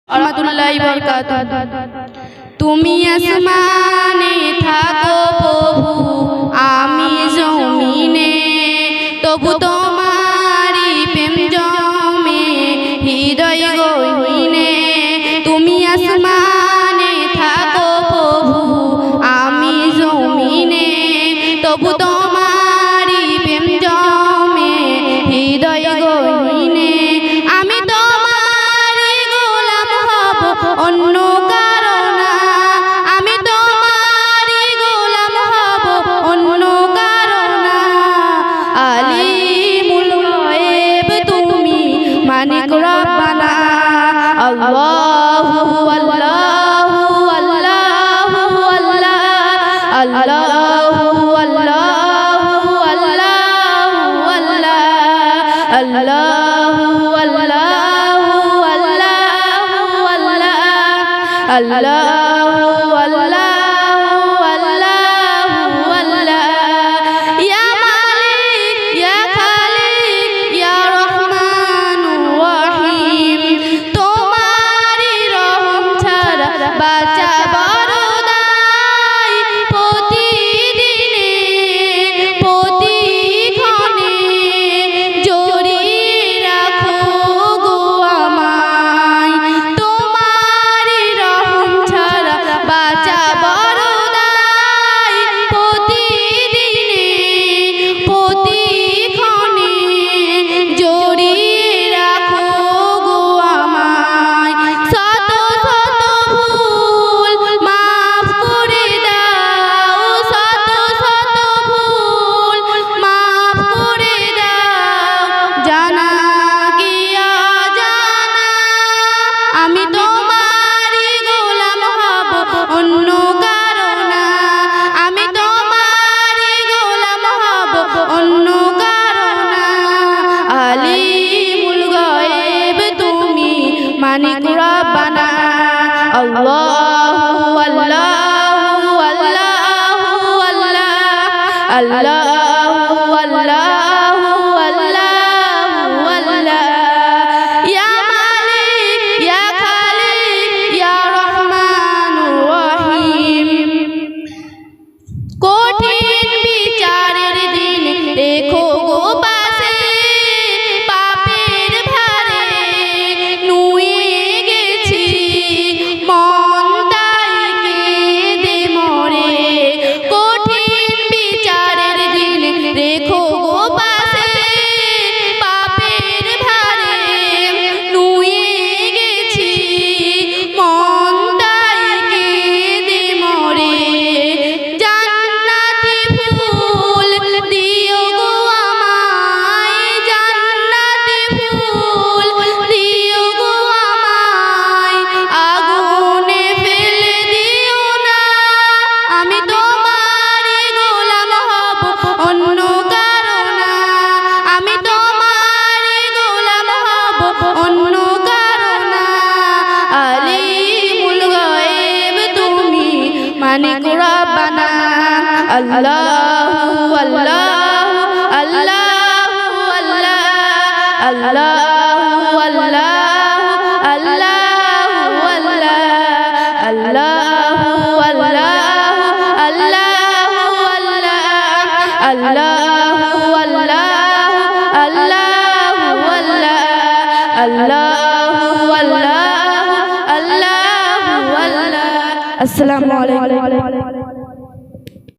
রহমাতুল্লাহি বারাকাতুহু। তুমি আসমানে থাকো প্রভু, আমি জমিনে, তবু তোমারি প্রেম জমে হৃদয় গহীনে। তুমি আসমানে থাকো প্রভু, আমি জমিনে, তবু তোমারি প্রেম জমে হৃদয় গহীনে। আমি তোমারি গোলাম হব অন্য কারো না, আমি তোমারি গোলাম হব অন্য কারো না। আলিমুল গায়ব তুমি, মালিক রব্বানা। আল্লাহু আল্লাহু আল্লাহু আল্লাহ, আল্লাহু আল্লাহু আল্লাহু আল্লাহ, আল্লাহু আল্লাহু আল্লাহু আল্লাহ, আল্লাহু আল্লাহু আল্লাহু আল্লাহ। ইয়া মালিক ইয়া খালিক ইয়া রহমানুর রহিম, তোমারি রহম ছাড়া বাঁচা বড় দায়। প্রতিদিনে প্রতিক্ষণে জড়িয়ে রাখো গো আমায়, তোমারি রহম ছাড়া বাঁচা বড় দায়। প্রতিদিনে প্রতিক্ষণে জড়িয়ে রাখো গো আমায়। শত শত ভুল মাফ করে দাও, শত শত ভুল মাফ করে দাও। জানা কি অজানা, আমি তোমারি গোলাম হব অন্য কারো না, আমি তোমারি গোলাম হব অন্য কারো না। আলিমুল গায়ব তুমি, মালিক রব্বানা। আল্লাহু আল্লাহু আল্লাহু আল্লাহ, আল্লাহু আল্লাহু আল্লাহু আল্লাহ। ইয়া মালিক ইয়া খালিক ইয়া রহমানুর রহিম। কঠিন বিচারের দিন রেখো গো পাশে, পাপের ভারে নুয়ে গেছি মন তাই কেঁদে মরে। কঠিন বিচারের দিন রেখো গো পাশে, পাপের ভারে নুয়ে গেছি মন তাই কেঁদে মরে। জান্নাতি ফুল দিও গো আমায়, জান্নাতি ফুল দিও গো আমায়, আগুনে ফেলে দিও না। আমি তোমারি গোলাম হব অন্য কারো না, আমি তোমারি গোলাম হব অন্য কারো না। আলিমুল গায়ব তুমি, মালিক রব্বানা। আল্লাহু আল্লাহু আল্লাহু আল্লাহ, আল্লাহু আল্লাহু আল্লাহু আল্লাহ, আল্লাহু আল্লাহু আল্লাহু আল্লাহ, আল্লাহু আল্লাহু আল্লাহু আল্লাহ, আল্লাহু আল্লাহু আল্লাহু আল্লাহ। আসসালামু আলাইকুম।